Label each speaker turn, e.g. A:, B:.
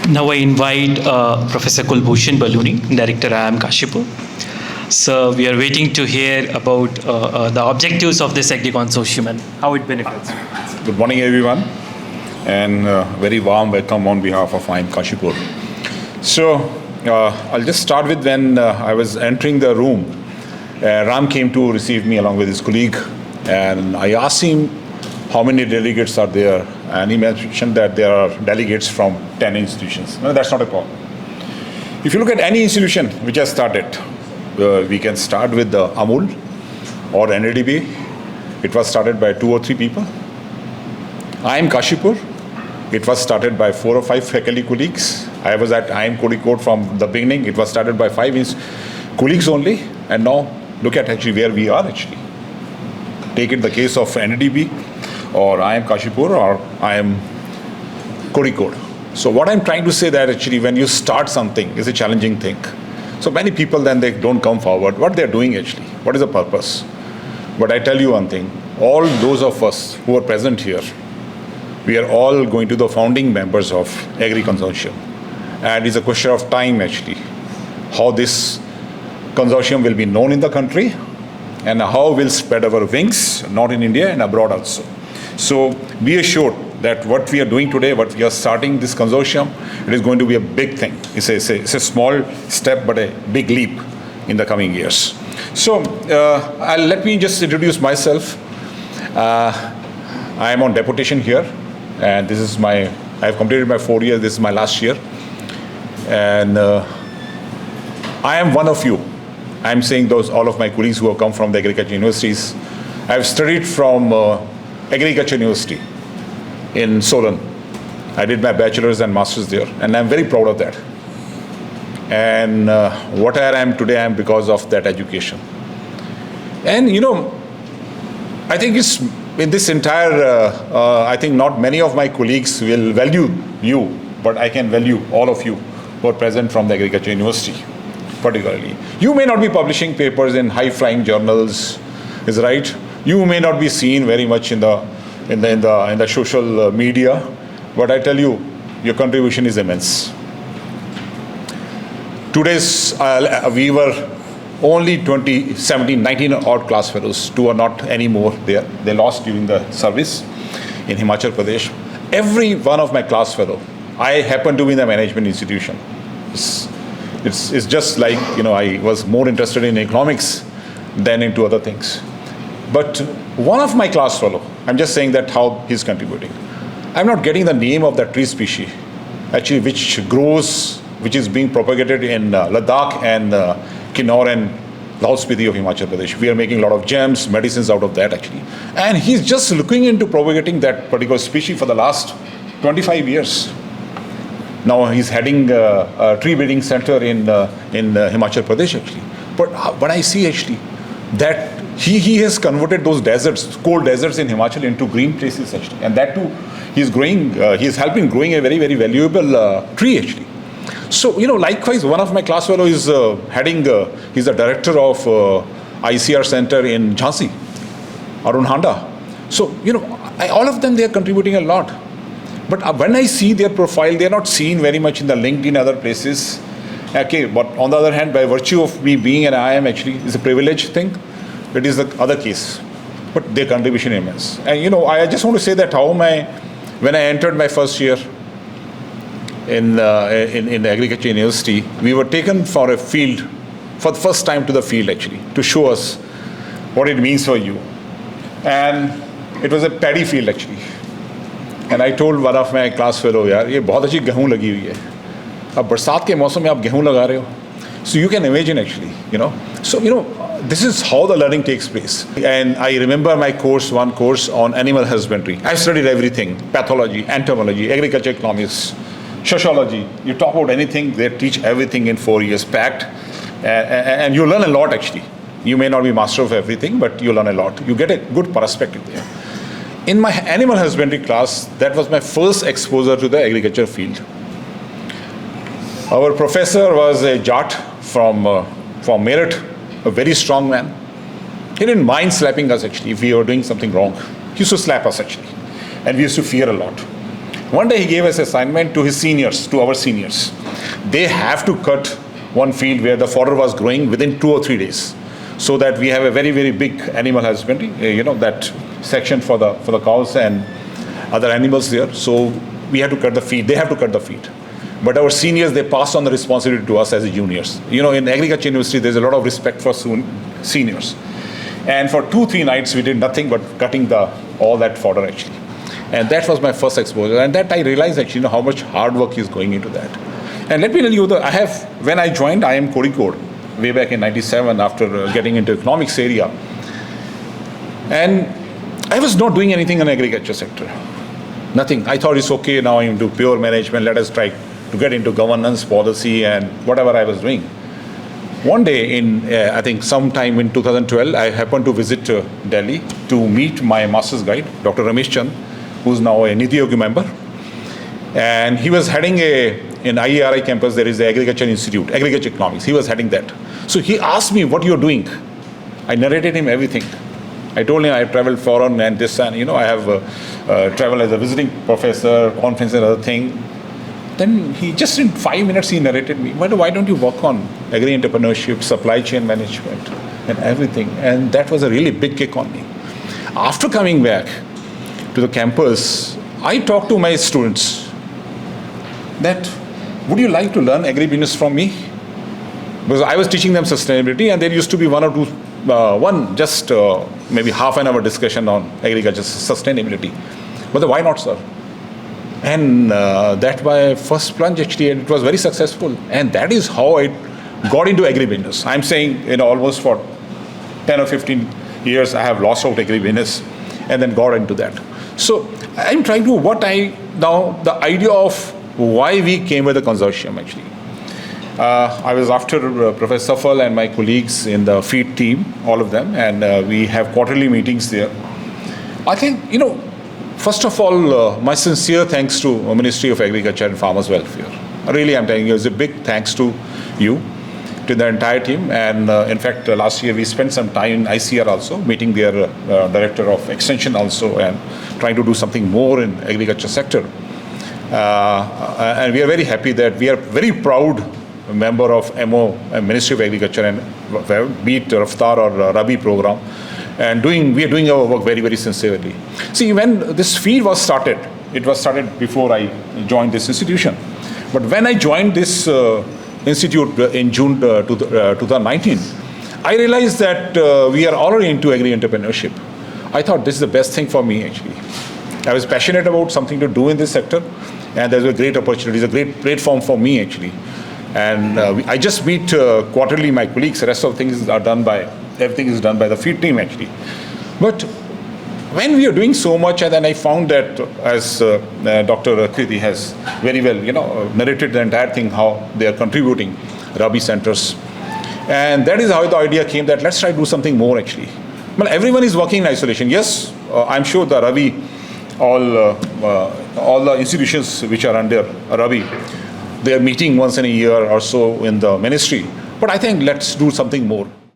A: Now I invite Professor Kulbhushan Balooni, Director IIM Kashipur. So we are waiting to hear about the objectives of this Agri Consortium and how it benefits.
B: Good morning, everyone, and very warm welcome on behalf of IIM Kashipur. So I'll just start with when I was entering the room. Ram came to receive me along with his colleague, and I asked him how many delegates are there, and he mentioned that there are delegates from 10 institutions. No, that's not a problem. If you look at any institution which has started, we can start with the Amul or NLDB. It was started by 2 or 3 people. IIM Kashipur, it was started by 4 or 5 faculty colleagues. I was at IIM Kozhikode from the beginning. It was started by 5 colleagues only, and now look at actually where we are actually. Take it the case of NLDB or IIM Kashipur or IIM Kozhikode. So what I'm trying to say that actually when you start something, is a challenging thing. So many people then they don't come forward. What they're doing actually? What is the purpose? But I tell you one thing, all those of us who are present here, we are all going to the founding members of Agri Consortium. And it's a question of time actually, how this consortium will be known in the country and how we'll spread our wings, not in India and abroad also. So be assured that what we are doing today, what we are starting this consortium, it is going to be a big thing. It's a small step, but a big leap in the coming years. So let me just introduce myself. I am on deputation here, and this is I have completed my 4 years. This is my last year, and I am one of you. I am saying all of my colleagues who have come from the agriculture universities. I have studied from Agriculture University in Solon. I did my bachelor's and master's there, and I'm very proud of that. And what I am today, I am because of that education. And you know, I think it's in this entire, I think not many of my colleagues will value you, but I can value all of you who are present from the Agriculture University, particularly. You may not be publishing papers in high-flying journals, is right? You may not be seen very much in the social media, but I tell you, your contribution is immense. Today's we were only 19 odd class fellows. 2 are not anymore. They lost during the service in Himachal Pradesh. Every one of my class fellow, I happen to be in the management institution. It's just like, you know, I was more interested in economics than into other things. But one of my class fellow, I'm just saying that how he's contributing. I'm not getting the name of that tree species, actually, which grows, which is being propagated in Ladakh and Kinnaur and Lahaul Spiti of Himachal Pradesh. We are making a lot of gems, medicines out of that actually. And he's just looking into propagating that particular species for the last 25 years. Now he's heading a tree breeding center in Himachal Pradesh actually. But when I see actually that he has converted those deserts, cold deserts in Himachal into green places actually. And that too, he's helping growing a very, very valuable tree actually. So, you know, likewise, one of my class fellow is he's the director of ICR Center in Jhansi, Arun Handa. So, you know, all of them, they are contributing a lot. But when I see their profile, they are not seen very much in the LinkedIn other places. Okay, but on the other hand, by virtue of me being an IIM actually, is a privilege thing. It is the other case. But their contribution is immense. And, you know, I just want to say that when I entered my first year in the Agriculture University, we were taken for a field, for the first time to the field actually, to show us what it means for you. And it was a paddy field actually. And I told one of my class fellow, यार ये बहुत अच्छी गेहूं लगी हुई है. अब बरसात के मौसम में आप गेहूं लगा रहे हो. So you can imagine actually, you know. So, you know, this is how the learning takes place. And I remember my one course on animal husbandry. I studied everything: pathology, entomology, agriculture economics, sociology. You talk about anything, they teach everything in 4 years packed. And you learn a lot actually. You may not be master of everything, but you learn a lot. You get a good perspective there. In my animal husbandry class, that was my first exposure to the agriculture field. Our professor was a Jat from Meerut, a very strong man. He didn't mind slapping us actually if we were doing something wrong. He used to slap us actually. And we used to fear a lot. One day he gave us assignment to his seniors, to our seniors. They have to cut one field where the fodder was growing within 2 or 3 days, so that we have a very, very big animal husbandry, that section for the cows and other animals there. So we have to cut the feed. They have to cut the feed. But our seniors, they passed on the responsibility to us as juniors. In agriculture university, there's a lot of respect for seniors. And for 2-3 nights, we did nothing but cutting all that fodder actually. And that was my first exposure. And that I realized actually how much hard work is going into that. And let me tell you, when I joined IIM Kashipur way back in 97 after getting into economics area, and I was not doing anything in the agriculture sector. Nothing. I thought it's okay, now I'm into pure management, let us try to get into governance, policy, and whatever I was doing. One day I think sometime in 2012, I happened to visit Delhi to meet my master's guide, Dr. Ramesh Chand, who's now a Niti Yogi member. And he was heading in IERI campus, there is the Agriculture Institute, Agriculture Economics. He was heading that. So he asked me, what you're doing? I narrated him everything. I told him I have traveled foreign and this, and I have traveled as a visiting professor, conference and other thing. Then he just in 5 minutes he narrated me, why don't you work on agri-entrepreneurship, supply chain management and everything? And that was a really big kick on me. After coming back to the campus, I talked to my students that, would you like to learn agribusiness from me? Because I was teaching them sustainability, and there used to be maybe half an hour discussion on agriculture sustainability. But why not, sir? And that my first plunge actually, and it was very successful. And that is how I got into agribusiness. I'm saying, almost for 10 or 15 years, I have lost out agribusiness and then got into that. So I'm trying to, the idea of why we came with the consortium actually. I was after Professor Safal and my colleagues in the FIED team, all of them, and we have quarterly meetings there. I think, first of all, my sincere thanks to Ministry of Agriculture and Farmers Welfare. Really, I'm telling you, it's a big thanks to you, to the entire team. And in fact, last year we spent some time in ICR also, meeting their Director of Extension also, and trying to do something more in agriculture sector. And we are very happy that we are very proud member of MO, Ministry of Agriculture, and be it Raftar or Rabi program. And we are doing our work very, very sincerely. See, when this FIED was started, it was started before I joined this institution. But when I joined this institute in June 2019, I realized that we are already into agri-entrepreneurship. I thought this is the best thing for me actually. I was passionate about something to do in this sector, and there's a great opportunity, it's a great platform for me actually. And I just meet quarterly my colleagues, the rest of things are everything is done by the FIED team actually. But when we are doing so much, and then I found that as Dr. Kriti has very well, narrated the entire thing, how they are contributing Rabi centers. And that is how the idea came that let's try to do something more actually. Well, everyone is working in isolation. Yes, I'm sure the Rabi, all the institutions which are under Rabi, they are meeting once in a year or so in the ministry. But I think let's do something more.